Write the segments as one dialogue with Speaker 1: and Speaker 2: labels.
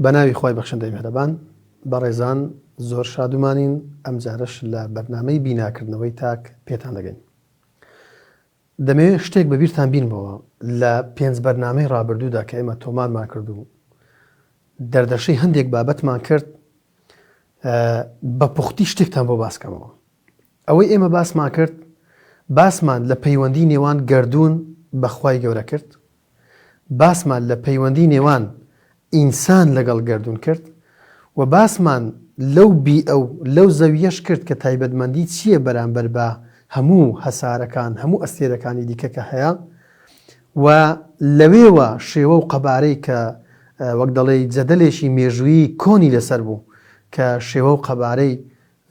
Speaker 1: بەناوی خۆی بەخشندەی میهرەبان بەڕێزان زۆر شادومانین ئەم جارش لە بەرنامەی بیناکردنەوەی تاک پێتان دەگەین. دەمەوێت شتێک بەبیرتان بینەوە لە 5 بەرنامەی ڕابردوودا کە ئێمە تۆمارمان کردو دەردەشەی هەندێک بابەتمان کرد بە پوختی شتێکتان بۆ باسکەمەوە. ئەوەی ئێمە باسمان کرد باسمان لە پەیوەندی نێوان گەردوون بەخوای گەورە کرد، باسمان لە پەیوەندی نێوان ئینسان لەگەڵ گەردوون کرد و باسمان لەو زەویەش کرد کە تایبەتمەندی چییە بەرامبەر بە هەموو هەسارەکان هەموو ئەستێرەکانی دیکە کە هەیە و لەوێوە شێوە و قەبارەی کە وەک دەڵێ جەدەلێکی مێژووی کۆنی لەسەر بوو کە شێوە و قەبارەی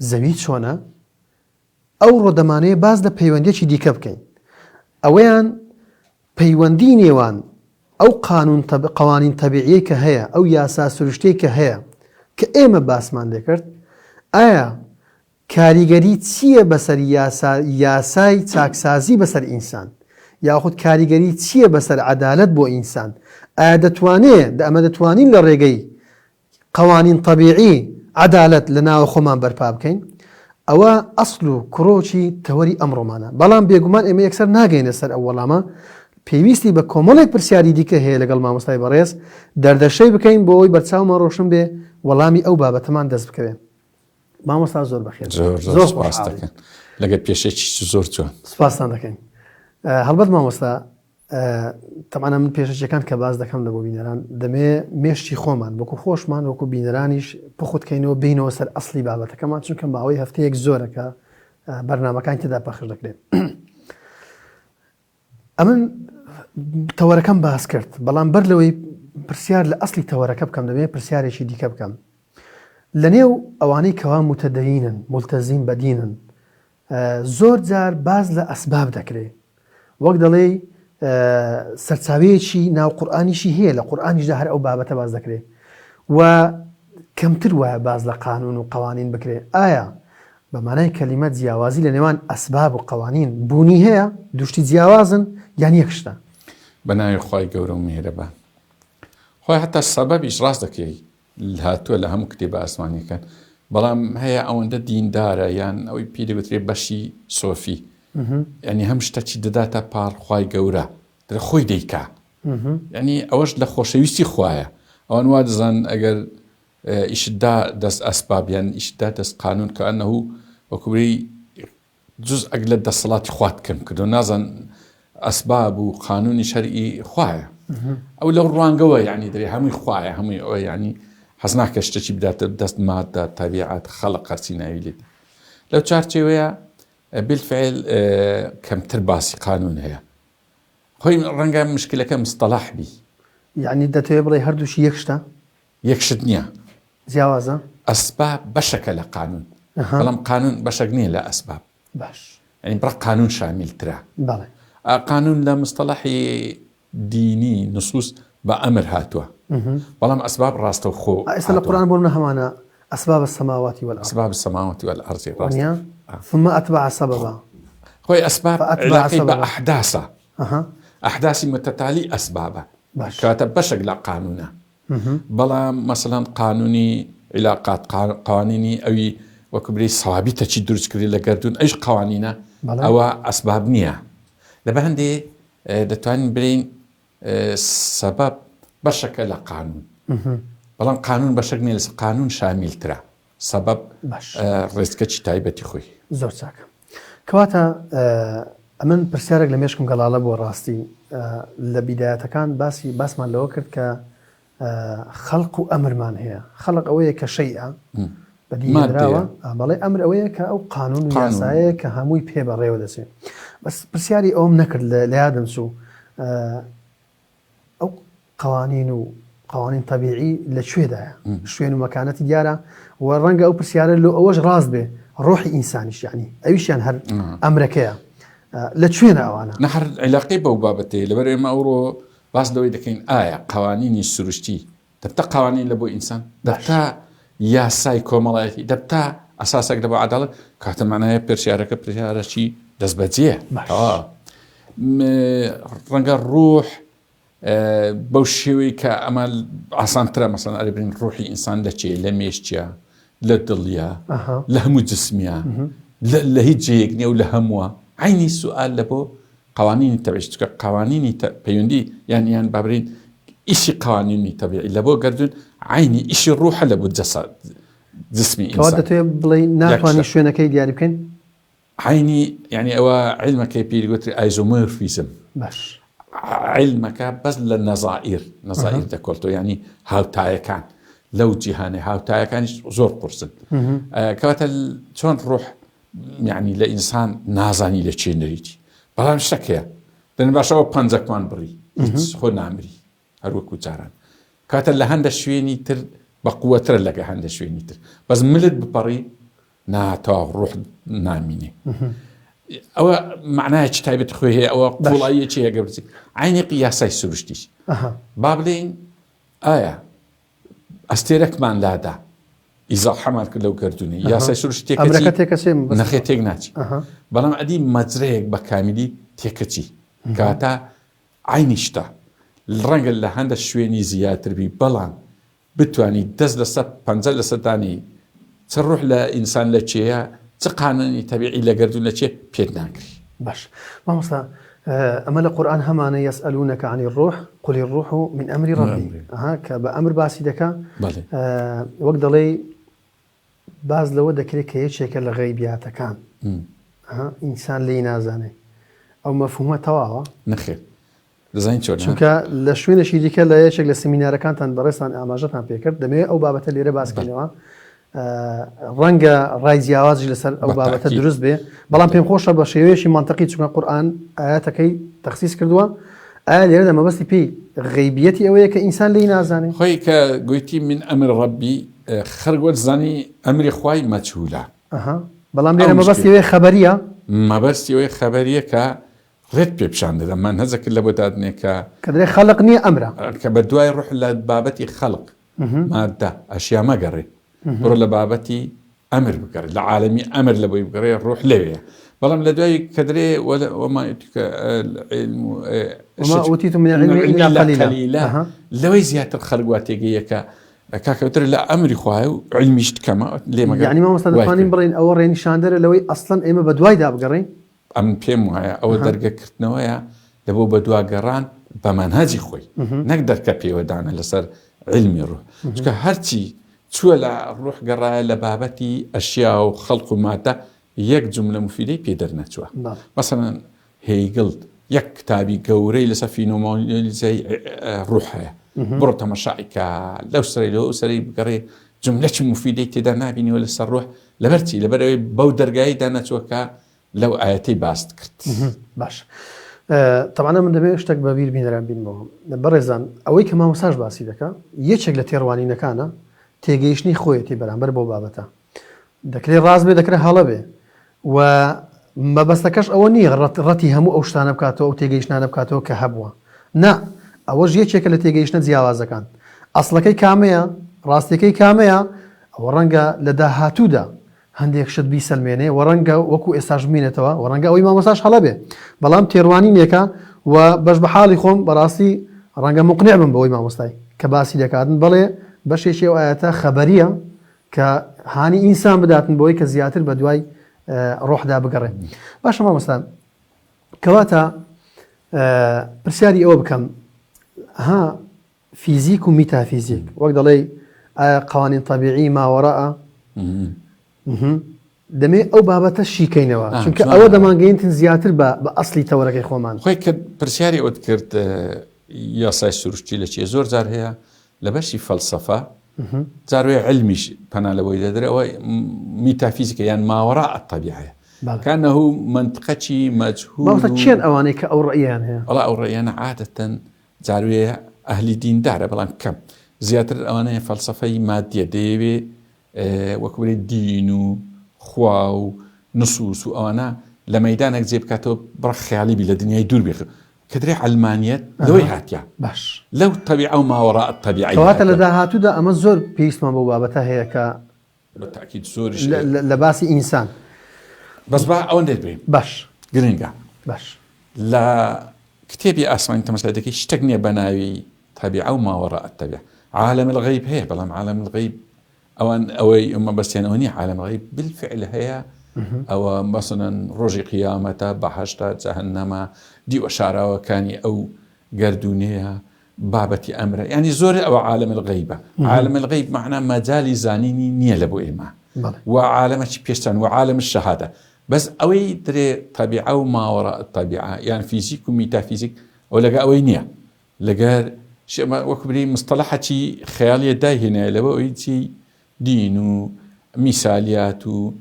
Speaker 1: زەوی چۆنە، ئەو ڕۆدەمانەیە باز لە پەیوەندێکی دیکە بکەین. ئەوەیان پەیوەندی نێوان ئەو قوانین تەبیعیە کە هەیە، ئەو یاسا سروشتەی کە هەیە کە ئێمە باسمان لێکرد، ئایا کاریگەری چییە بەسەر یاسای چاکسازی بەسەر ئینسان، یاخود کاریگەری چییە بەسەر عەدالەت بۆ ئینسان؟ ئایا ئەمە دەتوانین لە ڕێگەی قوانین تەبیعی عەدالەت لە ناوە خۆمان بەرپا بکەین؟ ئەوە ئەسڵ و کڕۆکی تەوەری ئەمڕۆمانە. بەڵام بێگومان ئێمە یەکسەر ناگەینە سەر ئەو وەڵامە، پێویستی بە کۆمەڵێک پرسیاری دیکە هەیە لەگەڵ مامۆستای بەڕێز دەردەشەی بکەین بۆ ئەوی بەرچاومان ڕۆشن بێ وەڵامی ئەو بابەتەمان دەست بکەوێت. مامۆستا زۆر بەخێر،
Speaker 2: زۆر سپاس دەکەن لەگەر پێشێکی زۆر جوان.
Speaker 1: سپاسان دەکەین. هەڵبەت مامۆستا تەمانە من پێشەکان کە باز دەکەم لە بۆ بینەران دەمێ مێشتی خۆمان وەکو خۆشمان وەکو بینەرانیش بخوتکەینەوە بینەوە سەر ئەسلی بابەتەکەمان، چونکە ماوەی هەفتەیەک زۆرەکە بەرنامەکان تێدا پەخش دەکرێت. ئەمن تەوەرەکەم باس کرد، بەڵام بەر لەوەی پرسیار لە ئەسلی تەوەرەکە بکەم دەبێت پرسیارێکی دیکە بکەم. لە نێو ئەوانەی کەوا متەدەینن مولتەزیم بەدینن زۆر جار باز لە ئەسباب دەکرێت، وەک دەڵێ سەرچاوەیەکی ناو قورئانیشی هەیە، لە قورئانیشدا هەر ئەو بابەتە باز دەکرێت و کەمتر وایە باز لە قانون و قوانین بکرێت. ئایا بەمانای کەلیمە جیاوازی لە نێوان ئەسباب و قوانین بوونی هەیە؟ دوشتی جیاوازن یان یەک شتە؟
Speaker 2: بەناوی خۆی گەورە و میهرەبان. خۆی هەتا سەبەبیش ڕاست دەکەی هاتووە لە هەموو کتێبە ئاسمانیەکان، بەڵام هەیە ئەوەندە دیندارە یان ئەوەی پێی دەوترێت بەشی سۆفی، ینی هەم شتەکی دەداتە پاڵ خۆی گەورە خۆی دەیکا، ینی ئەوەش لە خۆشەویستی خوایە. ئەوان وا دەزان ئەگەر ئیشتدا دەست ئەسبابیان ئیشتدا دەست قانون کە ئەنەهوو وەکوبری جز ئەگ لە دەسەڵاتی خوات کەم کردو نازان ئەسباب و قانونی شەرعی خوایە. ئەو لەو ڕوانگەوە یعنی دەرێ هەمووی خوایە، هەمووی ئەوە ینی حەز ناکە شتێکی بداتە دەست مادە تەبیعەت خەڵق قەرچی ناوی لێت. لەو چارچێوەیە بالفعل کەمتر باسی قانون هەیە. خۆی ڕەنگە مشکلەکە مستەلاح بی،
Speaker 1: یعنی دەتەوێت بڵێ هەردووشی یەک شتە؟
Speaker 2: یەک شت نییە،
Speaker 1: جیاوازە.
Speaker 2: ئەسباب بەشەکە لە قانون، بەڵام قانون بەشێک نییە لە ئەسباب.
Speaker 1: باش،
Speaker 2: ینی بڕ قانون شاملترە.
Speaker 1: بەڵێ
Speaker 2: قانون لە مستەلاحی دینی نصوص بە ئەمر هاتووە، بەڵام ئەسباب ڕاستە خۆ
Speaker 1: ئێستا لە قورئان بۆ منە هەمانە ئەسباب السماوات والأرض،
Speaker 2: أسباب السماوات والأرض
Speaker 1: ڕاستە ثم أتبع سببا.
Speaker 2: خوي أسباب علاقة بأحداثة، أحداث متتالي أسبابه كاتب بشق لا قانونه، بلا مثلا قانوني علاقات قوانيني أو وكبري صوابي تشدرج كري لقردون إيش قوانينه أو أسباب نية لبهندي دتوان برين سبب بشق لا قانون، بلا قانون بشق نيل قانون شامل ترى سبب رزقك تايبتي خوي
Speaker 1: زۆر چاکە. کەواتە ئەمن پرسیارێک لە مێشکم گەڵاڵە بۆ ڕاستی لە بیدایەتەکان باسمان لەوە کرد کە خەڵق و ئەمرمان هەیە. خەڵق ئەوەیە کە شەیئە بەدیهێنراوە، بەڵێ ئەمر ئەوەیە کە ئەو قانون و یاسایەیە کە هەمووی پێ بەڕێوە دەچێت. بەس پرسیاری ئەوم نەکرد لە یادم چوو ئەو قوانین تەبیعی لەکوێدایە، شوێن و مەکانەتی دیارە و ڕەنگە ئەو پرسیارە لە ئەوەش ڕاست بێ ڕۆحی ئینسانیش یعنی ئەویشیان هەر ئەمرەکەیە لەکوێنە ئەوانە
Speaker 2: نەهر علاقەی بەو بابەتەیە. لەبەر ئێمە ئەوڕۆ باس لەوەی دەکەین ئایا قوانینی سروشتی دەبتە قوانین لە بۆ ئینسان، دەبتە یاسای کۆمەڵایەتی، دەبتە ئەساسێک لە بۆ عەداڵەت، کاتە معنایە پرسیارەکە پرسیارەکی دەست بەجێ. ڕەنگە ڕوح بەو شێوەی کە ئەمە ئاسانترە مەسەڵەن ئەرێبرین ڕوحی ئینسان لە چێ لە مێشتە لە دڵە لە هەموو جسمیە لە هیچ جەیەک نییە و لە هەمووە عینی سوال لە بۆ قوانینی تەبیعی چکە قوانینی پەیوەندی یان بابرین ئیشی قوانینی تەبیعی لە بۆ گردون عینی ئیشی ڕوحە لە بۆ جسمی ئینسان
Speaker 1: کەواتە بڵێ ناتوانانی شوێنەکەی دیاری بکەین
Speaker 2: عینی یعنی ئەوە علمەکەی پیرگوتری ئایزۆمۆرفیزم
Speaker 1: باش
Speaker 2: علمەکە بەس لە نەزائیر دەکۆڵتەوە ینی هاوتایەکان لەو جیهانێ هاوتایەکانیش زۆر قورسن کەواتە چۆن ڕوح یعنی لە ئینسان نازانی لە چێ نەریتی بەڵام شتێکەیە دەن باشەوە پەنجەکمان بڕی هیچ خۆ نامری هەروەکو جاران کاتە لە هەندە شوێنی تر بە قووەترە لەگە هەندە شوێنی تر بەس ملت بپەڕی ناتەواو ڕوح نامینێ ئەوە معنایەکی تایبەت خۆی هەیە ئەوە قوڵاییەکی هەیە بچێت عینی قیاسای سروشتیش با بڵێین ئایا ئەستێرەکمان لادا ئیزاحەمان کرد لەو گردونی یاسای سروشتێکەکە نەخێ تێک ناچی بەڵام ئەدی مەجرەیەک بە کامیلی تێکەچی کاتە عینی شتە ڕەنگە لە هەندە شوێنی زیاتربی بەڵام بتوانی دەست لەسەر پەنجە لە سەردانی چ ڕوح لە ئینسان لە چێە چ قانونی تەبیعی لە گردون لە چێ پێت ناگری باش
Speaker 1: مامۆستا ئەمە لە قورئان هەمانە یەسئەلونەکە عەنی الڕوح قل الروح من ئەمر ربی کە بە ئەمر باسی دەکا وەک دەڵێ باز لەوە دەکرێت کە یەکێکە لە غەیبیاتەکان ئینسان لێی نازانێ ئەو مەفهومە تەواوە
Speaker 2: نەخێر دەزانین چۆن
Speaker 1: چونکە لە شوێنێکی دیکە لە یەکێک لە سمینارەکانتان بەڕێستان ئاماژەتان پێکرد دەمەوێت ئەو بابەتە لێرە باسکەینەوە ڕەنگە ڕای جیاوازی لەسەر ئەو بابەتە دروست بێ بەڵام پێم خۆشە بە شێوەیەشی منتەقی چونکە قورئان ئاەتەکەی تەخسیس کردووە ئایا لێرە مەبەستی پێی غەیبیەتی ئەوەیە کە ئینسان لێی نازانێ
Speaker 2: خۆی کە گویتی من ئەمر ڕەبی خەرگوەت زانی ئەمری خوای مەجهولە
Speaker 1: بەڵام لێرە مەبەستی ئەوەیە خەبەریە
Speaker 2: مەبەستی ئەوەی خەبەریە کە ڕێت پێ پیشان دەدەم من هەزەکرد لە بۆ دادنێ
Speaker 1: کە دەرێ خەڵق نییە ئەمرە
Speaker 2: کە بە دوای ڕوح لە بابەتی خەڵق مادە ئەشیا مەگەڕێ بڕۆ لە بابەتی ئەمر بگەڕێ لە عالەمی ئەمر لە بۆی بگەڕێ ڕوح لەوەیە بەڵام لە دوای کە درێ وەما
Speaker 1: ئوتیتم من العلم إلا قليلا
Speaker 2: لەوەی زیاتر خەڵک تێگەیەکە کاکەوتر لە ئەمری خوای و علمیشت کەمە لێ مەگەڕێ
Speaker 1: یعنی مامۆستا دەتوانین بڵێن ئەوە ڕێنیشاندەرە لەوەی ئەسڵەن ئێمە بە دوای دابگەڕین
Speaker 2: ئەم پێم وایە ئەوە دەرگەکردنەوەیە لەبۆ بە دواگەڕان بە مەنهەجی خۆی نەک دەرکە پێوەدانە لەسەر علمی ڕوح چونکە هەرچی چووە لە ڕوح گەڕایە لە بابەتی ئەشیا و خەڵق و مادە یەک جملە مفیدەی پێ دەرنەچووە مەسەڵەن هێگڵ یەک کتابی گەورەی لەسەر فینۆمۆنیزەی ڕوح هەیە بڕۆ تەماشایکە لەو سەری لەو سەری بگەڕێ جملەی مفیدەی تێدا نابینیوە لەسەر ڕوح لەبەرچی لەبەرەوەی بەو دەرگاییدا نەچووەکە لەو ئاەتەی باست کرد
Speaker 1: باش طبعا من دەبێت شتێک بەبیر بینەران بینەوە بەڕێزان ئەوەی کە مامۆساژ باسی دەکە یەکێک لە تێڕوانینەکانە تێگەیشتنی خۆیەتی بەرامبەر بۆ بابەتە دەکرێت ڕاست بێ دەکرێت هەڵە بێ و مەبەستەکەش ئەوە نییە ڕەتی هەموو ئەو شتانە بکاتەوە ئەو تێگەیشتانە بکاتەوە کە هەبووە نا ئەوەش یەکێکە لە تێگەیشتنە جیاوازەکان ئەسڵەکەی کامەیە ڕاستیەکەی کامەیە ئەوە ڕەنگە لە داهاتوودا هەندێک شت بیسەلمێنێ و ڕەنگە وەکو ئێستاش بمێنێتەوە و ڕەنگە ئەوەی مامۆساش هەڵە بێ بەڵام تێڕوانینێکە و بەش بە حاڵی خۆم بەڕاستی ڕەنگە مقنع بم بەوەی مامۆستای کە باسی دەکاتن بەڵێ بەشێکی ئەو ئاەتە خەبەریە کە هانی ئینسان بداتن بۆی کە زیاتر بە دوای ڕۆحدا بگەڕێ باشە مامۆستا کەواتە پرسیاری ئەوە بکەم ها فیزیک و میتافیزیک وەک دەڵێ ئایا قوانین طبیعی ماوەڕەئە دەمێ ئەو بابەتە شیکەینەوە چونکە ئەوە دەمانگەینتن زیاتر بە ئەسلی تەوەرەکەی خۆمان
Speaker 2: خۆی کە پرسیاری ئەوت کرد یاسای سروشتی لە چێ زۆر جار هەیە لە بەشی فەلسەفە جاروێ علمیش پەنا لەبۆی دەدرێ ئەوە میتافیزیکە یان ماوەڕاء الطبیعە كأنه منطقة مجهول
Speaker 1: چێن ئەوانەی کە ئەو ڕەئیان هەیە
Speaker 2: والله ئەو ڕەئیانە عادەتەن جاروێ ئەهلی دیندارە بەڵام کەم زیاتر ئەوانەیە فەلسەفەی مادیە دەیەوێ وەکوێ دین و خوا و نصوص و ئەوانە لە مەیدانێک جێ بکاتەوە بڕە خەیاڵی بی لە دنیای دوور بێخ کە درێ علمانیەت لەوەی هاتیە
Speaker 1: باش
Speaker 2: لەو طبیعە و ماوەڕاء الطبیعە
Speaker 1: کەواتە لە داهاتوودا ئەمە زۆر پێویستمان بۆ بابەتە هەیە کە
Speaker 2: بەتاکید زۆریش
Speaker 1: لە باسی ئینسان
Speaker 2: بەس با ئەوەندێت بێ
Speaker 1: باش
Speaker 2: گرنگە
Speaker 1: باش
Speaker 2: لە كتێبی ئاسمانی تەمەسای دەکەی شتێک نییە بە ناوی تەبیعە و ماوەڕاء الطەبیعە. عالم الغیب هەیە بەڵام عالم الغیب ئەوان ئەوەی ئەمە بەستیانەوە نییە. عالم الغیب بالفعل هەیە، ئەوە مەسەڵەن ڕۆژی قیامەتە، بەهەشتە، جەهەنەمە، دیوە شاراوەکانی ئەو گەردونەیە، بابەتی ئەمرە، ینی زۆر ئەوە عالم الغیبە. عالم الغیب معنە مەجالی زانینی نییە لە بۆ ئێمە، و عالمەکی پێشتان و عالم الشەهادە. بەس ئەوەی درێ تەبیعە و ماوەڕاء الطەبیعە یان فیزیک و میتافیزیک ئەو لەگە ئەوەی نییە، لەگەر وەکو بری مستەڵەحەکی خەیاڵیە داهێنایە لەوە ئەوەی چی دین و میسالیات و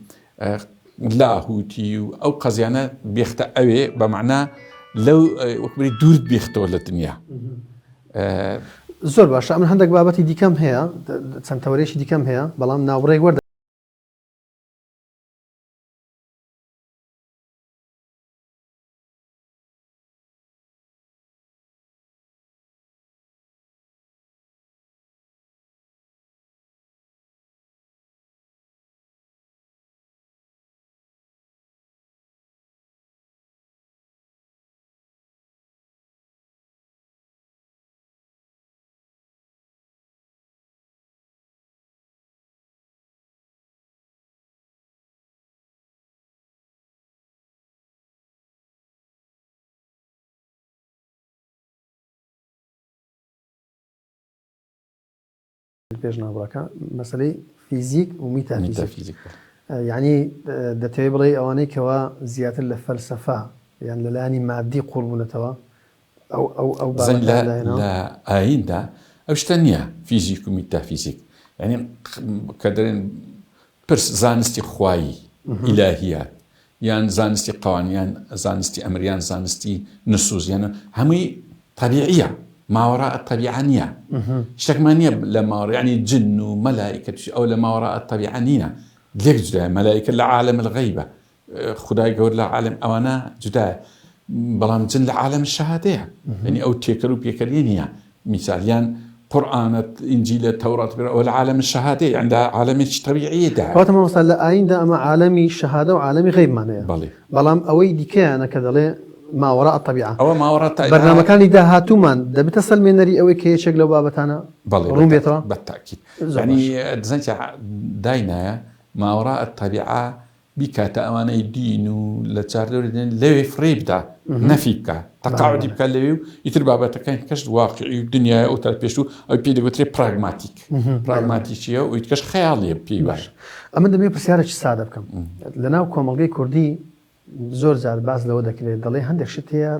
Speaker 2: لاهوتی و ئەو قەزیانە بێختە ئەوێ بە معنە لەو وەکو بری دوورت بێختەوە لە دنیا.
Speaker 1: زۆر باشە. ئەمن هەندێک بابەتی دیکەم هەیە، چەند تەورێکی دیکەم هەیە، بەڵام ناوڕێک وەردە پێش ناوڕەکە مەسەلەی فیزیک و میتافیزیک. یعنی دەتەوێت بڵێ ئەوانەی کەوا زیاتر لە فەلسەفە یان لەلایەنی مادی قوڵبوونەتەوە ئەو
Speaker 2: لە ئایندا ئەو شتە نییە فیزیک و میتافیزیک، ینی کە دەرێن پرس زانستی خوایی ئیلاهیات یان زانستی قوانیان، زانستی ئەمریان، زانستی نسووزیانە هەمووی طبیعیە، ماوەڕاء الطەبیعە نییە، شتێکمان نییە لە ماوەڕ، ینی جن و مەلائیکە ئەو لە ماوەڕاء الطەبیعە نینە، لێک جودایە. مەلائیکە لە عالم الغیبە، خودای گەور لە عالم ئەوانە جودایە، بەڵام جن لە عالم الشەهادەیە، ینی ئەو تێکەر و پێکەری نییە. میسالیان قورئانت، ئینجیلە، تەورات ئەوە لە عالم الشەهادەیە، یان لە عالمێکی طەبیعیەدا.
Speaker 1: کەواتە مامۆستا لە ئایندا ئەمە عالەمی شەهادە و عالەمی غیبمانەیە، بەڵام ئەوەی دیکەیانە کە دەڵێ ماوەڕاء الطەبیعە،
Speaker 2: ئەوە ماوەڕاء
Speaker 1: بەرنامەکانی داهاتوومان دەبێتە سەلمێنەری ئەوەی کە یەکێک لەو بابەتانە ڕوون بێتەوە.
Speaker 2: بەتاکید ینی دزانێت داینایە ماوەڕاء الطەبیعە بیکاتە ئەوانەی دین و لە چاردەوری لەوێ فڕێ بدە، نەفی بکە، تەقاعودی بکە لەوێ و ئیتر بابەتەکانی کەش واقعی و دنیای ئەو پێش و ئەو پێ دەگوترێت پراگماتیک. پراگماتیکیە و ئیتکەش خەیاڵیە پێی باش.
Speaker 1: ئەمە دەبێت پرسیارێکی سادە بکەم. لەناو کۆمەڵگەی کوردی زۆر جار باز لەوە دەکرێت، دەڵێ هەندێک شت هەیە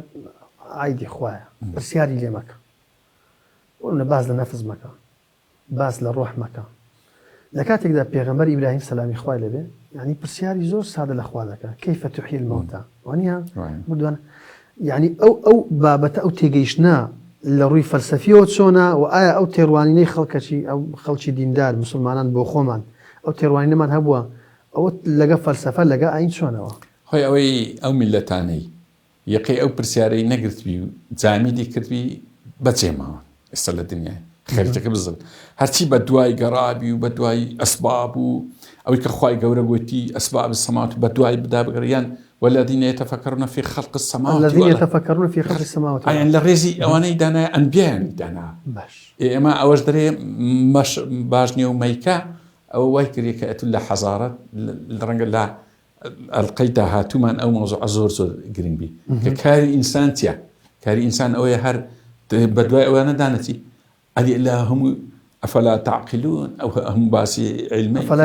Speaker 1: عایدی خوایە، پرسیاری لێ مەکە، باز لە نەفز مەکە، باز لە ڕۆح مەکە. لە کاتێکدا پێغەمبەر ئیبراهیم سەلامی خوای لەبێ، یعنی پرسیاری زۆر سادە لە خوا دەکە، کەیفە تحیی المەوتە، وانە بردوانە، یعنی ئەو بابەتە ئەو تێگەیشتنا لە ڕووی فەلسەفیەوە چۆنە و ئایا ئەو تێڕوانینەی ئەو خەڵکی دیندار مسلمانان بۆ خۆمان ئەو تێڕوانینەمان هەبووە، ئەوە لەگە فەلسەفە لەگە ئاین چۆنەوە؟
Speaker 2: خۆی ئەوەی ئەو میلەتانەی یەقەی ئەو پرسیارەی نەگرتبی و جامیدی کردبی بەجێماوە ئێستا لە دنیای خەریتەکە بزن، هەرچی بە دوای گەڕابی و بە دوای ئەسباب و ئەوەی کە خوای گەورە گوتی ئەسباب السەماوات بە دوای بدا بگەڕیان والذین یتفکرون فی خلق السماوات
Speaker 1: الذین یتفکرون فی خلق السماوات،
Speaker 2: ئەیان لە ڕێزی ئەوانەی دانای ئەنبیایانی دانا.
Speaker 1: باش
Speaker 2: ئێمە ئەوەش دەرێ باش نییە و مەیکە ئەوە وای کردێت کە ئەتون لە حەزارەت ڕەنگە لە ئەلقەی داهاتوومان ئەو مۆزوع زۆر زۆر گرنگ بی کە کاری ئینسان چییە؟ کاری ئینسان ئەوەیە هەر بە دوای ئەوانە دانەچی ئەلی لە هەموو ئەفەلا تعقلون ئەو هەموو باسی علمی
Speaker 1: ئەفەلا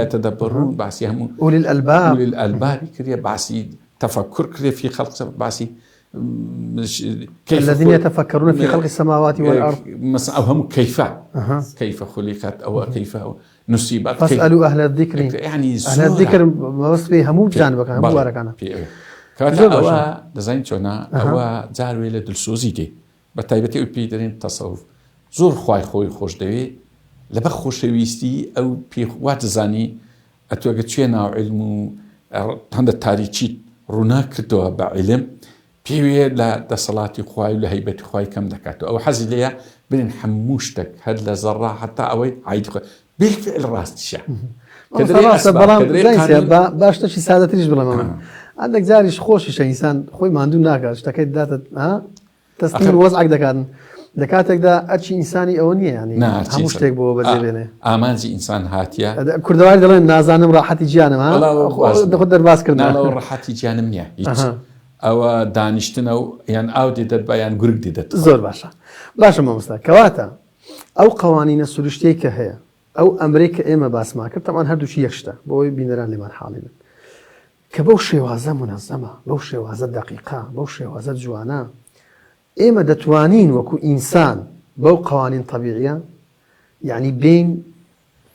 Speaker 1: یتدەبەرون
Speaker 2: باسی هەموو
Speaker 1: ئولی
Speaker 2: الئەلبابی کردێ، باسی تەفەکر کردێ فی خەلق، باسی
Speaker 1: الذين يتفكرون في خلق السماوات والأرض،
Speaker 2: مثلا أو هم كيف خلقت أو كيف نصيبت،
Speaker 1: فاسألوا أهل الذكر،
Speaker 2: يعني
Speaker 1: أهل الذكر بس فيه همو جانبك همو باركانا
Speaker 2: كذا أو دزين شونا أو جار ويل دلسوزي دي بتايبتي أو بيدرين تصوف زور خوي خوش دوي لبخ خوش ويستي أو بي وات زاني أتوقع شينا علم هذا التاريخي روناك كتوا بعلم پێوێ لە دەسەڵاتی خوای و لە هەیبەتی خوای کەم دەکاتەوە، ئەو حەزی لەیە برین هەموو شتێک هەر لە زەڕا حتا ئەوەی عیدی خۆی بالفعل ڕاستیشە.
Speaker 1: بەڵام باشتەشی سادەتریش بڵێمەوە عندك جاريش خۆشیشە ئینسان خۆی ماندوو ناکات شتەکەی داتە تەسلیم وەزعێک دەکاتن لە کاتێکدا ئەرچی ئینسانی ئەوە نییە ینی هەموو شتێک بۆ بەجێبێنێ
Speaker 2: ئامانجی ئینسان هاتیە
Speaker 1: کوردەواری دەڵێن نازانم ڕاحەتی گیانم خۆ دەرباسکردن
Speaker 2: ڕاحەتی گیانم نییە هیچ ئەوە دانیشتنە و یان ئاودی دەت بەیان گورگ دیدەت
Speaker 1: زۆر باشە مامۆستا کەواتە ئەو قوانینە سروشتەی کە هەیە ئەو ئەمرەی کە ئێمە باسمان کرد تەمان هەردووچی یەکشتە بۆی بینەران لێمان حاڵی بن کە بەو شێوازە منەزەمە بەو شێوازە دەقیقا بەو شێوازە جوانە ئێمە دەتوانین وەکو ئینسان بەو قوانین طبیعیە یعنی بین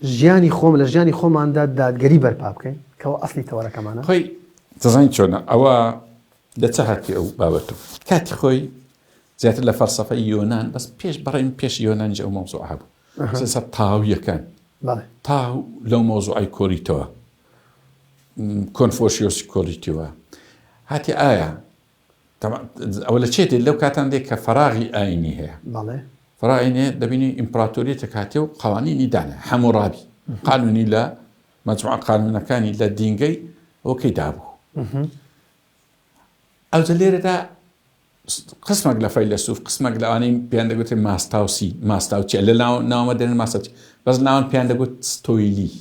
Speaker 1: ژیانی خۆم لە ژیانی خۆماندا دادگەری بەرپا بکەین کەەوە ئەسلی تەوەرەکەمانە
Speaker 2: خۆی دەزانین چۆنە ئەوە دەچە هاتی ئەو بابەتە کاتی خۆی زیاتر لە فەلسەفەی یۆنان بەس پێش یۆنانجی ئەو مەوزوع هەبوو سەر تاویەکان تاو لەو مەوزوعی کۆریتەوە کۆنفۆشیۆسی کۆریتەوە هاتی ئایا ئەوە لە چێت لەو کاتان دێک کە فەراغی ئاینی هەیە فەراغینێ دەبینی ئیمپراتۆریەتە کاتێ و قوانینی دانە هەموڕابی قانونی لە مەجموعە قانونەکانی لە دینگەی ئەوکەی دابوو ئەوجە لێرەدا قسمێک لە فەیلسوف قسمێک لەوانەی پیان دەگوتێ ماستاوچێ لە ناومە دێنن ماستاوچێ بەس ناوان پیان دەگوت ستۆیلی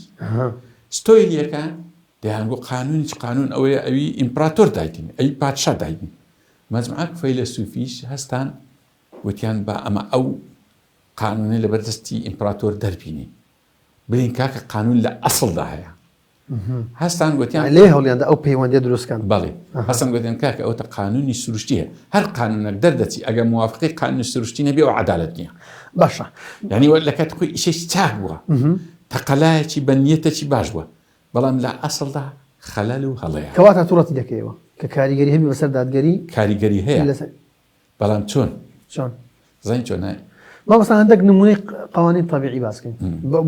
Speaker 2: ستۆیلیەکە دەیانگو قانونی قانون ئەوەیە ئەوی ئیمپراتۆر دایتین ئەوی پادشا دایتین مەجموعە فەیلسوفیش هەستان وتیان بە ئەمە ئەو قانونی لەبەردەستی ئیمپراتۆر دەربینی برین کاکە قانون لە ئەسڵدا هەیە هەستان گوتیان
Speaker 1: لێ هەوڵیاندا ئەو پەیوەندیە دروستکەن
Speaker 2: بەڵێ هەستان گوتیان کاکە ئەوتە قانونی سروشتیە هەر قانونێک دەردەچی ئەگەر موافقی قانونی سروشتی نەبێ ئەو عەدالەت نییە
Speaker 1: باشە
Speaker 2: یعنی لە کات خۆی ئیشەی چاک بووە تەقەلایەکی بەنیەتێکی باش بووە بەڵام لە ئەسڵدا خەلەل و هەڵەیە
Speaker 1: کەواتە تووڕەتی دەکەیەوە کە کاریگەری هەبی بەسەر دادگەری
Speaker 2: کاریگەری هەیە بەڵام چۆن زین چۆنە
Speaker 1: مامۆستا هەندێک نمونەی قوانین طبیعی باسکەین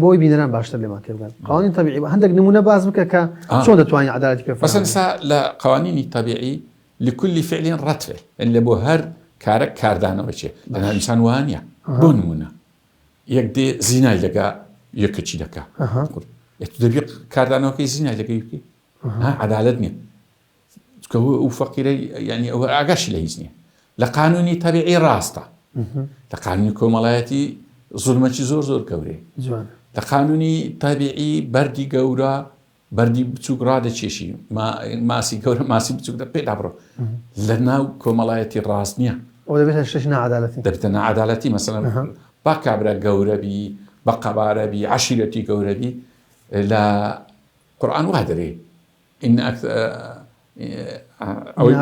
Speaker 1: بۆی بینەران باشتر لێمان تێبگەن قوانین طبیعی هەندێک نمونە باز بکە کە چۆن دەتوانین عەدالەتی پێ
Speaker 2: مثلا لە قوانینی طبیعی لكل فعل رتبة يعني لبو هر كارك كاردانه وشي لأن الإنسان وانيا بون منا يقدي زنا لقى يكتشي لقى يتدبيق كاردانه كي زنا لقى يبكي ها عدالتني هو فقيري يعني هو أعقاش ليزني لقانوني طبيعي راسته لقانوني كومالاتي ظلمة زور زور كوري لقانوني طبيعي بردي قورا بردي بتوق رادة شيء ماسي كورا ماسي بتوق ده بيد عبره لنا كومالاتي راسنيا
Speaker 1: وده بيتها شتنا عدالتي
Speaker 2: دبتنا عدالتي مثلا بقى برا قورا بي بقى بارا بي عشيرتي قورا بي لا قرآن وهدري إن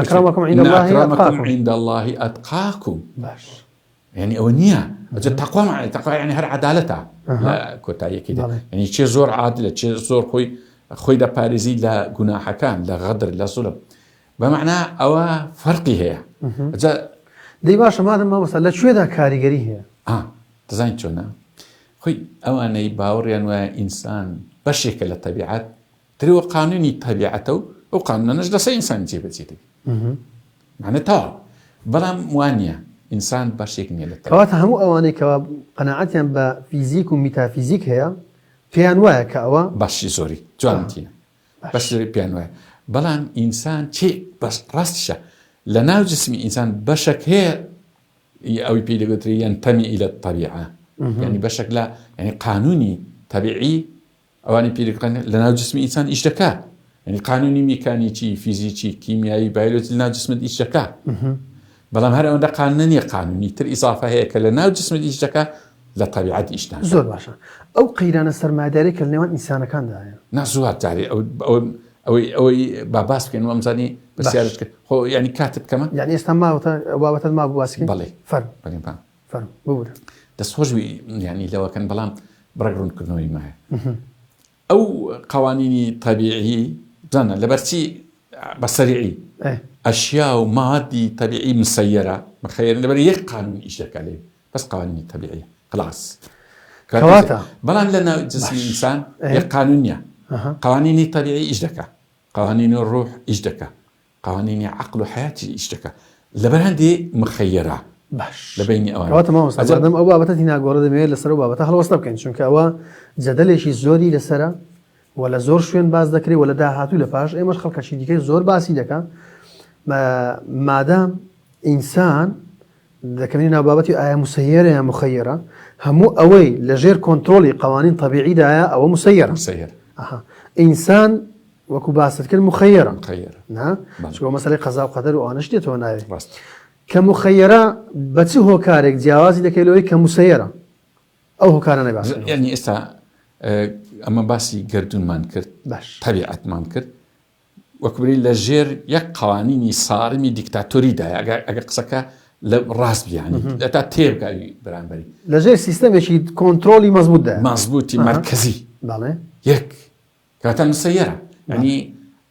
Speaker 1: أكرمكم
Speaker 2: عند الله أتقاكم باش يعني أونية التقوى مع التقوى يعني هر عدالتها لا كوتاية كده يعني شيء زور عادل شيء زور خوي ده باريزي لا جناح كان لا غدر لا ظلم بمعنى أو فرقي هي
Speaker 1: دي باشا ما مثلا شو ده كاريجري هي
Speaker 2: تزين شونا خوي أو أنا يباور يعني إنسان بشكل الطبيعات ترى قانوني طبيعته وقانون نجلس إنسان جيب جيتي معنى تا بلا موانية إنسان بشكل نيلته
Speaker 1: كوات همو أواني كوا قناعتهم بفيزيك وميتافيزيك هي بيانوايا كأوا
Speaker 2: باشي زوري جوانتينا باش زوري بيانوايا بلا إنسان شيء بس راستشة لنا جسم إنسان بشك هي أو يبيلغتري ينتمي إلى الطبيعة يعني بشك لا يعني قانوني طبيعي أواني بيلغتري لنا جسم إنسان إشتكى يعني قانوني ميكانيكي فيزيكي كيميائي بيولوجي لنا جسم إشتكى بلام هر اون قانوني قانوني تر اضافه هيك لنا جسم الاشتكى لطبيعه اشتكى
Speaker 1: زور باشا او قيران السرماداري كلنوان انسان كان دا
Speaker 2: نزوات جاري او باباس كان ومزاني بس هو يعني كاتب كمان
Speaker 1: يعني استمع وبابت ما بواسكي
Speaker 2: بالي
Speaker 1: فرم بودا
Speaker 2: دسوجي يعني لو كان بلام برغرون كنوي معه او قوانيني طبيعي زنا لبرتي بسريعي أشياء ومادي طبيعي مسيرة مخير نبري يقانون إيشك عليه بس قوانين طبيعية خلاص
Speaker 1: كواتا
Speaker 2: بلان لنا جسم الإنسان يقانونية قوانين طبيعي إيشدكا قوانين الروح إيشدكا قوانين عقل وحياتي إيشدكا لبران دي مخيرة
Speaker 1: باش
Speaker 2: لبيني أوان
Speaker 1: كواتا ما وصل بعدم أو بابتها هنا قورة دمير لسرا وبابتها خلوا وصل بكين شون كأوا جدلشي زوري لسرا ولا زۆر شوێن باز دەکرێت ولا داهاتوو لە پاش ئێمەش خەڵکەشی دیکەی زۆر باسی دەکەن مادام ئینسان دەکەمینی ناوبابەتی ئایا مسەیرە یا مخەیرە هەموو ئەوەی لەژێر کۆنتترۆلی قوانین طبیعیدایە ئەوە مسەیرە ئینسان وەکو باست کرد مخەیرە مەسەلەی قەزا و قەدەر و ئەوانەش دێتەوە ناوێت کە مخەیرە بە چ هۆکارێک جیاوازی دەکەی لەوەی کە مسەیرە ئەو هۆکارە نەباس
Speaker 2: یعنی ئێستا ئەمە باسی گردونمان کرد تەبیعەتمان کرد وەکوبری لە ژێر یەک قوانینی سارمی دیکتاتۆریدایە ئەگەر قسەکە لە ڕاست بیانی تا تێبگاوی بەرامبەری
Speaker 1: لەژێر سیستەمێکی کۆنتترۆلی مەزبوطدا
Speaker 2: مەزبوطی مرکزی یەک کاتە مسەیرە ینی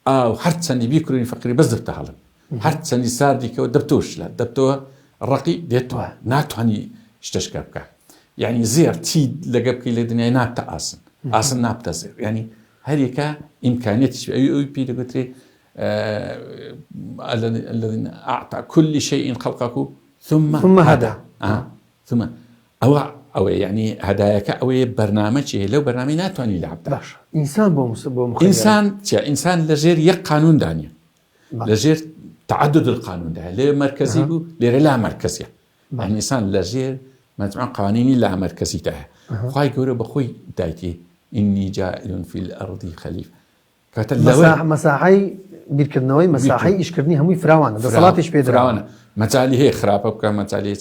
Speaker 2: ئاو هەر چەندی بیکوڕی فەقیری بەس دەبتە هەڵم هەر چەندی ساردیکەوە دەبتۆش لە دەبتەوە ڕقی دێتەوە ناتوانانی شتەشکە بکە یعنی زێر چی لەگە بکەی لە دنیای نابتە ئاسن نابتە زێر ینی هەرێکە ئیمکانێتی ئەوی پێ دەگوترێ الذين أعطى كل شيء خلقه ثم هدى ثم أو يعني هداياك أو برنامج لو برنامج ناتواني لعبته
Speaker 1: إنسان
Speaker 2: إنسان لجير يق قانون دانيا لجير تعدد القانون ده لا مركزي بو لا مركزي يعني إنسان لجير مجموعة قوانين لا مركزي ده خاي جورو بخوي دايتي إني جائل في الأرض خليفة
Speaker 1: مساحي بیرکردنەوەی مەساحی ئیشکردنی هەمووی فراوانە دەسەڵاتیش پێ
Speaker 2: فراوانە مەجالی هەیە خراپە بکە مەجالی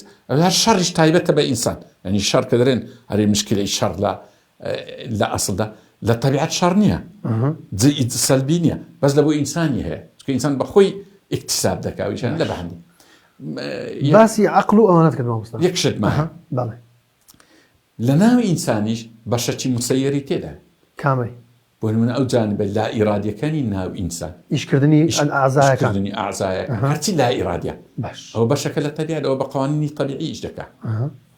Speaker 2: هەر شەڕیش تایبەتە بە ئینسان ینی شەڕ کە دەرێن هەرێ مشکلەی شەڕ لە ئەسڵدا لە تەبیعەت شەڕ نییە سەلبی نییە بەس لە بۆ ئینسانی هەیە چکە ئینسان بەخۆی ئیکتساب دەکاویشان لە بەهەندی
Speaker 1: باسی عەقڵ و ئەوانەت کردمەوە
Speaker 2: یەک شتمانە لە ناوی ئینسانیش بەشەکی مسەیەری تێدا
Speaker 1: کامەی
Speaker 2: بۆ من ئەو جانبە لا ئیرادیەکانی ناو ئینسان
Speaker 1: ئیشکردنی
Speaker 2: ئازایەکان هەرچی لا ئیرادیە ئەوە بەشەکە لە تەبیعەت ئەوە بە قوانینی طبیعی ئیش دەکات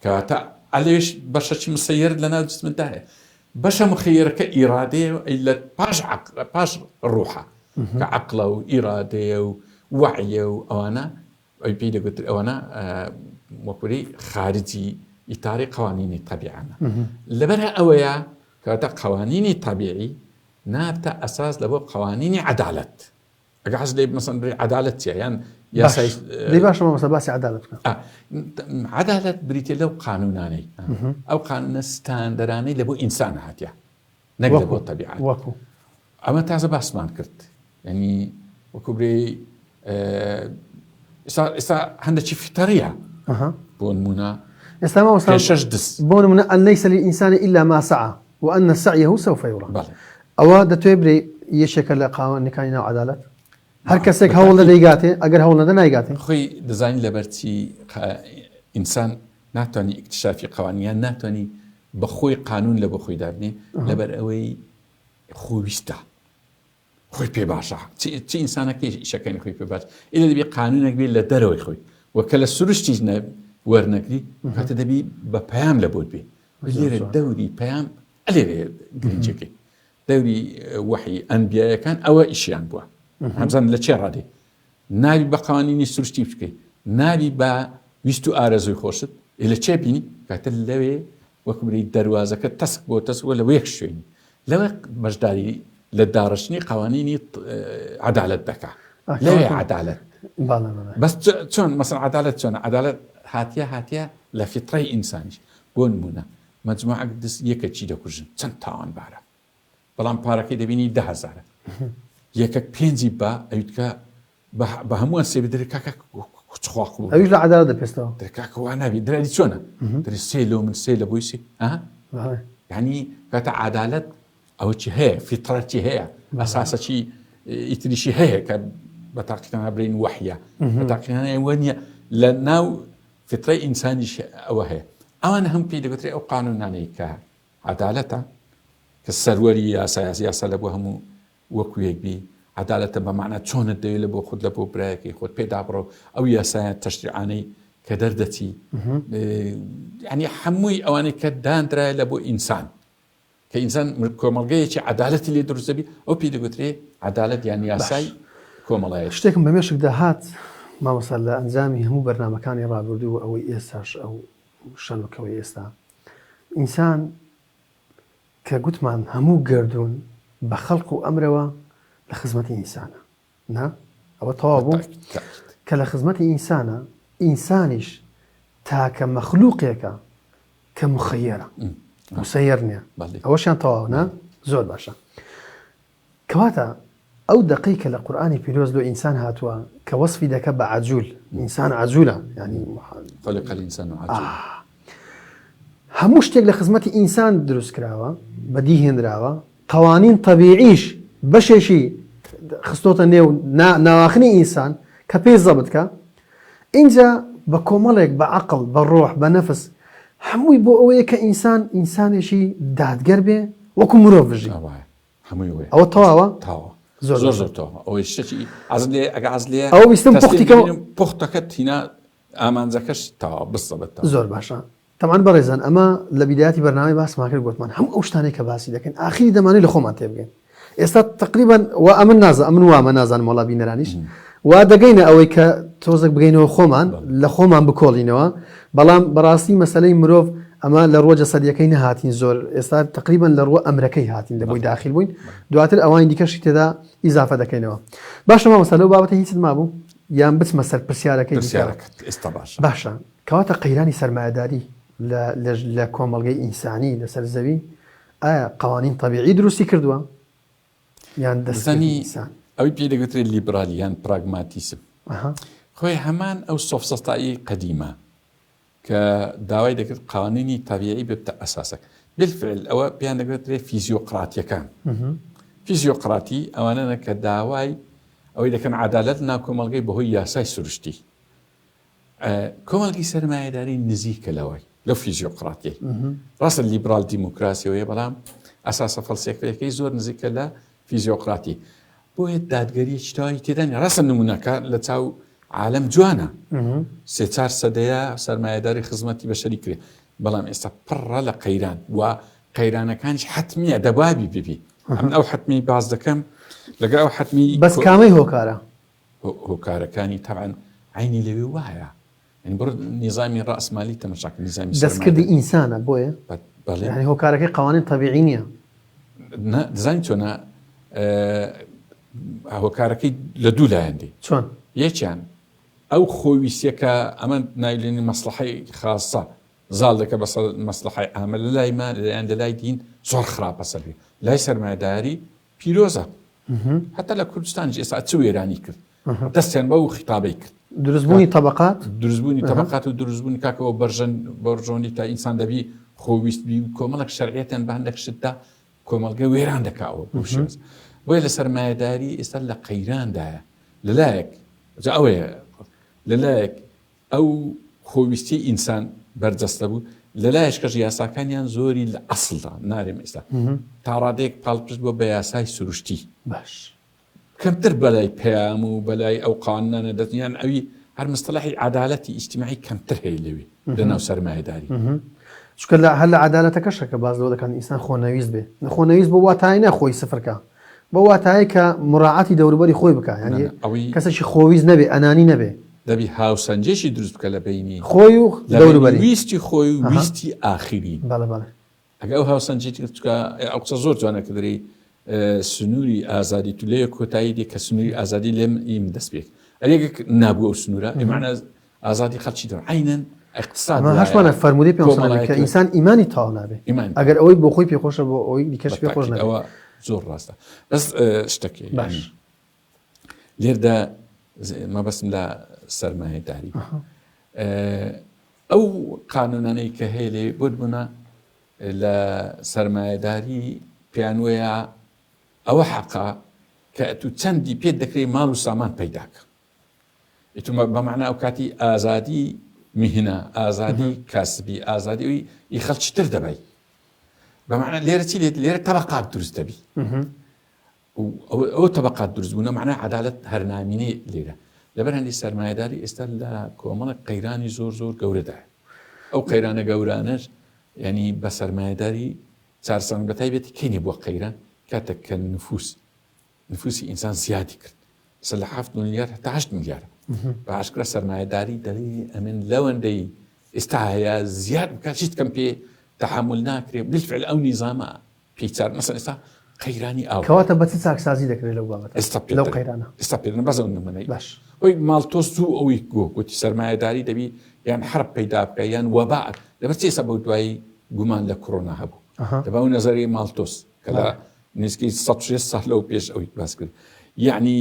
Speaker 2: کەواتە ئەلێش بەشەکی مسەیر لە ناو جسمتدایە بەشە مخەیرەکە ئیرادەیە لە پاش ڕوحە کە عەقڵە و ئیرادەیە و وەعیە و ئەوانە ئەوی پێی دەگوتر ئەوانە وەکوری خارجی ئیتاری قوانینی طبیعانە لەبەر ئەوەیە کەواتە قوانینی طبیعی نابتە ئەساس لە بۆ قوانینی عەدالەت ئەگە حەز لێ مەسەڵەن عەدالەت چییە یان یاسای
Speaker 1: باشە مەسە باسی عەدالەت بکەن
Speaker 2: عەدالەت بریتێ لەو قانونانەی ئەو قانونە ستاندەرانەی لە بۆ ئینسان هاتیە نەک لە بۆ طبیعەت ئەمە تازە باسمان کرد یعنی وەکو برێ ئێستا هەندێکی فتەریە بۆ نمونە
Speaker 1: ئێستا بۆ نمونە ئەن لەیسە للئینسانی ئیلا ما سعى وأن سعيه سوف يرى ئەوە دەتوێ برێ یەشێکە لە قاوانەکانی ناو عەدالەت هەر کەسێک هەوڵ دەیگاتێ ئەگەر هەوڵ نەدە نایگاتێ
Speaker 2: خۆی دەزانی لەبەرچی ئینسان ناتوانانی ئیکتشافی قوانینیان ناتوانانی بە خۆی قانون لە بۆ خۆی دابنێ لەبەر ئەوەی خۆویستە خۆی پێ باشە چی ئینسانەکەی ئیشەکەی خۆی پێ باش ئێلە دەبێ قانونێک بێت لە دەرەوەی خۆی وەکە لە سروشتیش وەرنەگری کاتە دەبی بە پەیام لە بۆت بێ لێرە دەوری پەیام ئەلێرێ گرنجەکەی دەوری وحی ئەنبیایەکان ئەوە ئیشیان بووە هەمزان لە چێ ڕادێ ناوی بە قوانینی سروشتی بکەی ناوی بە ویست و ئارەزوی خۆشت لە چێ بینی کاتە لەوێ وەکو بری دەواازەکە تەسک بۆ تەسوە لە وەیەک شوێنی لەوە بەشداری لە داڕشتنی قوانینی عەدالەت دەکات لەوێ عەدالەت بەس چۆن مەسەڵەن عەدالەت چۆنە عەدالەت هاتیە لە فیتڕەی ئینسانیش بۆ نمونە مەجموعەک دەست یەکەکی دەکوژن چەند تاوان بارە بەڵام پارەکەی دەبینی 10,000 یەکەک 5 بە ئەویتکە بە هەمووان سێ بدرێت کاکە
Speaker 1: ئەویش لە عەدالەت دەپێستەوە
Speaker 2: دەکاکەوا نابی درێتی چۆنە دەری سێ لەو من سێ لە بۆی سێ یعنی کاتە عەدالەت ئەوە چی هەیە فیتڕەتی هەیە ئەساسەکی ئیتریشی هەیە کە بە تاقیتان برین وحیە بە تاقیتان وەنیە لە ناو فترەی ئینسانیش ئەوە هەیە ئەوان هەم پێی دەگوترێت ئەو قانونانەی کە عەدالەتە کە سەروەری یاسا لە بۆ هەموو وەکوێک بی عەدالەتە بە معنە چۆنت دەوێت لە بۆ خۆت لە بۆ برایەکەی خۆت پێدا بڕۆ ئەو یاسایە تەشریعانەی کە دەردەچی یعنی هەمووی ئەوانەی کە دانرایە لە بۆ ئینسان کە ئینسان کۆمەڵگەیەکی عەدالەتی لێ دروستەبی ئەو پێی دەگوترێت عەدالەت یان یاسای کۆمەڵایەتی
Speaker 1: شتێکم بە مێشکدا هات مامۆستا لە ئەنجامی هەموو بەرنامەکانی ڕابردوو و ئەوەی ئێستاش ئەو شەنوەکەوەی ئێستا ئینسان کە گوتمان هەموو گردون بە خەڵق و ئەمرەوە لە خزمەتی ئینسانە نا ئەوە تەواو بوو کە لە خزمەتی ئینسانە ئینسانیش تاکە مەخلووقێکە کە مخەیەرە مسەیر نییە ئەوەشیان تەواو نا زۆر باشە کەواتە ئەو دقەی کە لە قورئانی پیرۆز لۆ ئینسان هاتووە کە وەصفی دەکە بە عەجوول ئینسان عەجوولە ینی
Speaker 2: خلق الإنسان عجول
Speaker 1: هەموو شتێک لە خزمەتی ئینسان دروست کراوە بەدی هێنراوە قوانین طبیعیش بەشێشی خستۆتە نێو ناواخنی ئینسان کە پێی زەبت کە اینجا بە کۆمەڵێک بە عەقڵ بە ڕۆح بە نەفس هەمووی بۆ ئەوەیە کە ئینسانێکی دادگەر بێ وەکو مرۆڤ بژی ئەوە تەواوە
Speaker 2: زۆر تەواوە ئەوەی شتێکی ئەگە
Speaker 1: ئەو ویستم
Speaker 2: پوختەکەت هینا ئامانجەکەش تەواو بستەبێت
Speaker 1: زۆر باشە تەمان بەڕێزان ئەمە لە بیدایەتی بەرنامەی باسمان کرد گوتمان هەموو ئەو شتانەی کە باسی دەکەن ئاخری دەمانێت لە خۆمان تێبگەین ئێستا تقریبان و ئەمن وامە نازانم وەڵا بینەرانیش وا دەگەینە ئەوەی کە تۆزێک بگەینەوە خۆمان لە خۆمان بکۆڵینەوە بەڵام بەڕاستی مەسەلەی مرۆڤ ئەمە لە ڕۆژە سەدیەکەی نەهاتین زۆر ئێستا تقریبان لە ڕۆ ئەمرەکەی هاتین لە بۆی داخل بووین دواتر ئەوان دیکەشی تێدا ئیزافە دەکەینەوە باشە مەسەلە و بابەتە هیچت مابوو یان بچمە سەر پرسیارەکەی
Speaker 2: ئێستا
Speaker 1: باشە کەواتە قەیرانی سەرمایەداری لە کۆمەڵگەی ئینسانی لەسەر زەوی ئایا قوانین طبیعی دروستی کردووە یان دەستنی ئینسان
Speaker 2: ئەوی پێ دەگوترێت لیبرالیان پراگماتیسم خۆی هەمان ئەو سۆفسەستایی قەدیمە کە داوای دەکرد قوانینی طبیعی ببتە ئەساسەک بالفعل ئەوە پێیان دەگوترێت فیزیۆقراتیەکان فیزیۆقراتی ئەوانە کە داوای ئەوەی دەکەن عەدالەت ناو کۆمەڵگەی بەهۆی یاسای سروشتی کۆمەڵگی سەرمایەداری نزیکە لەوەی لەو فیزیۆقراتی ڕاستە لیبرال دیموکراسیەوەیە بەڵام ئەساسە فەلسفەیەکەی زۆر نزیکە لە فیزیۆقراتی بۆیە دادگەری شتایی تێدانی ڕاستە نمونەکە لە چاو عالم جوانە سێ چار سەدەیە سەرمایەداری خزمەتی بەشەری کرێ بەڵام ئێستا پڕە لە قەیران و قەیرانەکانش حتمیە دەبابی ببی ئەم ئەو حتمی باز دەکەم لەگەڵ ئەو حتمی
Speaker 1: بەس کامەی هۆکارە
Speaker 2: هۆکارەکانی تەبعاً عینی لەوێ وایە يعني برد نظامي رأس مالي تمشاكل نظامي
Speaker 1: دەستکردی ئینسانە بۆیە يعني هۆکارەکەی قوانین طبیعی نییە
Speaker 2: دەزانیت چۆنە هۆکارەکەی لە دوو لایەندی
Speaker 1: چۆن
Speaker 2: یەکیان ئەو خۆویستیەکە ئەمە ناویلێنی مەسلحەی خاصە زاڵ دەکە بە مەسلحەی ئامە لە لایمان لەلایەن لای دین زۆر خراپە سەروی لای سەرمایەداری پیرۆزە حتا لە کوردستان ئێستا چ وێرانی کرد دەستیان بەو خیتابەی کرد
Speaker 1: دروستبوونی طبقات
Speaker 2: دروستبوونی طبقات و دروستبوونی کاکەوە بەرژۆنی تا ئینسان دەبی خۆویستبی و کۆمەڵک شەرعیەتیان بە هەندێک شتدا کۆمەڵگە وێران دەکاوە بۆشێز بۆیە لە سەرمایەداری ئێستا لە قەیراندایە لەلایەک جا ئەوەیە لەلایەک ئەو خۆویستی ئینسان بەرجەستە بوو لەلایەش کەش یاساکانیان زۆری لە ئەسڵدا نارێم ئێستا تا ڕادەیەک پاڵپشت بۆ بە یاسای سروشتی
Speaker 1: باش
Speaker 2: کەمتر بەلای پەیام و بەلای ئەو قانونانە دەستیان ئەوی هەر مستەلاحی عەدالەتی ئیجتیماعی کەمتر هەیە لەوێ لەناو سەرمایەداری
Speaker 1: چونکە هەر لە عەدالەتەکەشە کە باز لەوە دەکەن ئینسان خۆنەویست بێ خۆنەویست بۆ واتای نەخۆی سفرکە بۆ واتایی کە مراعاتی دەوروبەری خۆی بکە ینی کەسێکی خۆویست نەبێ ئەنانی نەبێ
Speaker 2: دەبی هاوسەنجێکی دروست بکە لە بینی
Speaker 1: خۆی و دەوروبەری
Speaker 2: ویستی خۆی و ویستی ئاخری
Speaker 1: بەڵێ بەڵێ
Speaker 2: ئەگە ئەو هاوسەنجێتی چکە ئەو قسە زۆر جوانە کە دەری سنووری ئازادی تو لێ کۆتایی دێ کە سنووری ئازادی لێم ئیم دەست پێک ئەرێک نابوو ئەو سنوورە ئێمانە ئازادی خەڵکی دەر عینەن اقتصاد
Speaker 1: هەشمانە فەرمودەی پێ کە ئینسان ئیمانی تاو نابێ ئەگەر ئەوەی بۆ خۆی پێخۆشە بۆ ئەوەی دیکەش پێخۆش نابێ
Speaker 2: ئەوە زۆر ڕاستە بەس شتێکی باش لێردا مەبەستم لە سەرمایەداری ئەو قانونانەی کە هەیە لێ بوونە لە سەرمایەداری پێیان وەیە ئەوە حەقا کە تو چەندی پێت دەکرێت ماڵ و سامان پەیداکە بەمعنە ئەو کاتی ئازادی میهنە ئازادی کاسبی ئازادی ئەوی خەڵکیتر دەبی بەمعنە لێرە چی لێت لێرە تەبەقات دروست دەبی ئەو تەبەقات دروست بوونە معنە عەدالەت هەرنامینەی لێرە لەبەر هەندی سەرمایەداری ئێستا لە کۆمەڵک قەیرانی زۆر زۆر گەورەدایە ئەو قەیرانە گەورانەش ینی بە سەرمایەداری چارسەنگ بەتایبەتی کەینی بۆ قەیران کاتێک کە نفوسی ئینسان زیادی کرد سە لە 7 ملیار تا 8 ملیار بە ئاشکرا سەرمایەداری دەڵێ ئەمن لەوەندەی ئێستا هەیە زیاد بکات هیچ کەم پێ تەحمل ناکرێ بالفعل ئەو نیزامە پێیچار مەسەن ئێستا قەیرانی ئاو
Speaker 1: کەواتە بە چ چاکسازی دەکرێت لەو بابەتە لەو قەیرانە
Speaker 2: ئێستا پێدەن بەزەون نمونەی
Speaker 1: باش
Speaker 2: ئەوی ماڵتۆس زوو ئەوەی گوتی سەرمایهداری دەبی یان حرب پەیدا بکە یان وەباء لەبەر چێسە بەو دوایی گومان لە کۆڕۆنا هەبوو دەبا و نەزەری ماڵتۆس کە لە نزیکەی 100 ساڵ لەو پێش ئەوی باس کرد یعنی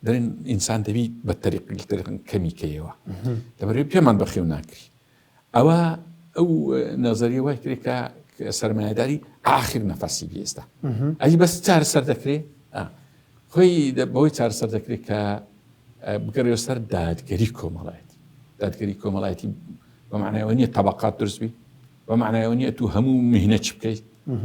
Speaker 2: دەڵێن ئینسان دەبی بە تەریق کەمیکەیەوە لەبەرەوەی پێمان بەخێو ناکری ئەوە ئەو نەزەریە وای کرێت کە سەرمایهداری ئاخر نەفەسی بی ئێستا ئەی بەس چارەسەر دەکرێت خۆی بەوەی چارەسەر دەکرێت کە بگەڕێەوە سەر دادگەری کۆمەڵایەتی بەمعنایەوە نییە تەبەقات دروستبی بەمعنایەوە نییە تو هەموو میهنە چ بکەیت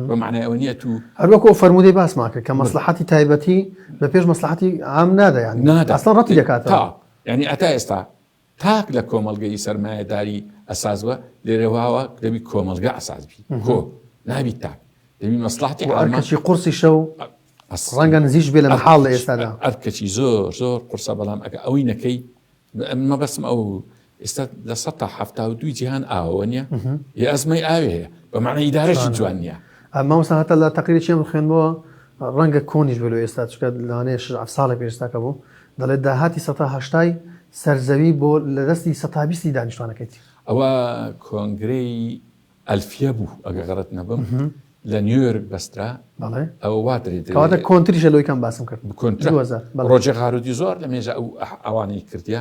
Speaker 2: بەمعنایەوە نییە تو
Speaker 1: هەروەکو فەرمودەی باسمان کرد کە مەسلحەتی تایبەتی بە پێش مەسلحەتی عام نادەیان ئەسڵان ڕەتی دەکاتەوە
Speaker 2: یعنی ئەتا ئێستا تاک لە کۆمەڵگەی سەرمایهداری ئەساسوە لێرەواوە دەبی کۆمەلگا ئەساس بی کۆ نابی تاک دەبی مەسلحەتی
Speaker 1: ئەرکەچی قورسی شەو ڕەنگە نزیش بێ لە محاڵ لە ئێستادا
Speaker 2: ئەرکەچی زۆر قورسە بەڵام ئەگە ئەوەی نەکەی مەبەسم ئەو ئێستا لە 1970 جیهان ئاوە نیە یە ئەزمەی ئاوێ بەمعنی ئیدارەشی جوان نییە
Speaker 1: مامۆستا هەتا لە تەقریری چێم خوێنبەوە ڕەنگە کۆنیش بێت ئێستا چکە لەوانەیە 7 ساڵە پێشتاکە بوو دەڵێت داهاتی 1970 سەرزەوی بۆ لە دەستی 120 دانیشتوانەکەیت
Speaker 2: ئەوە کۆنگرەی ئەلفیە بوو ئەگە غەڵەت نەبم لە نیویۆرک بەسترا ئەوە وا
Speaker 1: دەرێت کۆنتریشە لەوەی کەم باسم کرد
Speaker 2: ڕۆژێ غارودی زۆر لە مێژە ئەو ئەوانەی کردیا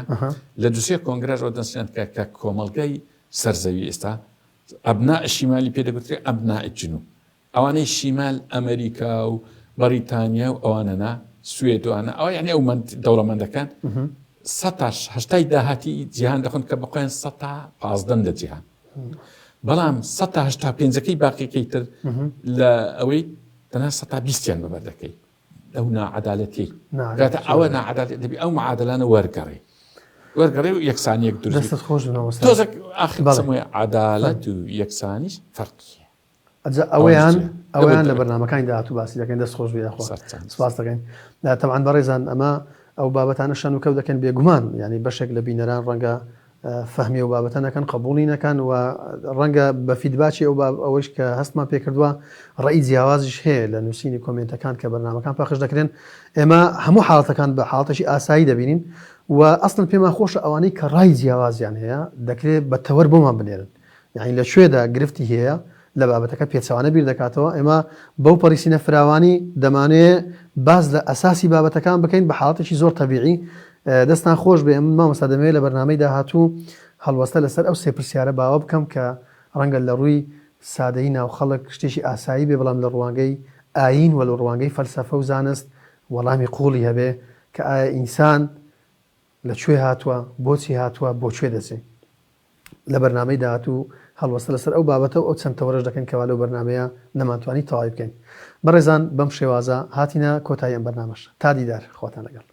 Speaker 2: لە دووسێ کۆنگرەژ دەستیان کە کۆمەڵگەی سەرزەوی ئێستا ئەبناء شیمالی پێدەگوترێ ئەبناء جنوب ئەوانەی شیمال ئەمریکا و بەریتانیا و ئەوانەنا سوێدوانە ئەوە یعنی ئەو دەوڵەمەندەکان 180 داهاتی جیهان دەخۆن کە بەخۆیان 115 لە جیهان بەڵام 185ەکەی باقیەکەی تر لە ئەوەی تەنها 120یان بەبەر دەکەی ئەو ناعەدالەتی کاتە ئەوە ناعەدالەت دەبی ئەو معادلانە وەرگەڕێ و یەکسانیەک دروست تۆزێک ئاخر سەمووی عەدالەت و یەکسانیش فەرقیە
Speaker 1: ئەویان لە بەرنامەکانی داهاتوو باسی دەکەین دەست خۆش بێخوا سپاس دەکەین تەبعاً بەڕێزان ئەمە ئەو بابەتانە شان و کەوت دەکەن بێگومان ینی بەشێک لە بینەران ڕەنگە فەهمی و بابەتە نەکەن قبوڵی نەکەن و ڕەنگە بە فیدباچی ئەوەش کە هەستمان پێکردووە ڕێی جیاوازیش هەیە لە نووسینی کۆمنتەکان کە بەرنامەکان پاخش دەکرێن ئێمە هەموو حاڵەتەکان بە حاڵەتەشی ئاسایی دەبینین و ئەسڵن پێمان خۆشە ئەوانەی کە ڕای جیاوازیان هەیە دەکرێت بە تەوەر بۆمان بنێرن یعنی لە شوێدا گرفتی هەیە لە بابەتەکە پێچەوانە بیر دەکاتەوە ئێمە بەو پەڕیسینە فراوانی دەمانوێت باز لە ئەساسی بابەتەکان بکەین بە حاڵەتێکی زۆر تەبیعی دەستان خۆش بێ مامۆستا دەمەوێت لە بەرنامەی داهاتوو هەڵوەستە لەسەر ئەو سێ پرسیارە باوە بکەم کە ڕەنگە لە ڕووی سادەیی ناو خەڵک شتێکی ئاسایی بێ بەڵام لە ڕوانگەی ئاین و لە ڕوانگەی فەلسەفە و زانست وەڵامی قوڵی هەبێ کە ئایا ئینسان لەکوێ هاتووە بۆچی هاتووە بۆکوێ دەچێت لە بەرنامەی داهاتوو هەڵوەستە لەسەر ئەو بابەتە و ئەو چەند تەوەرەش دەکەن کەوا لەو بەرنامەیە نەمانتوانی تەواوی بکەین بەڕێزان بەم شێوازە هاتینە کۆتایی ئەم بەرنامەش تا دیدار خواتان لەگەڵ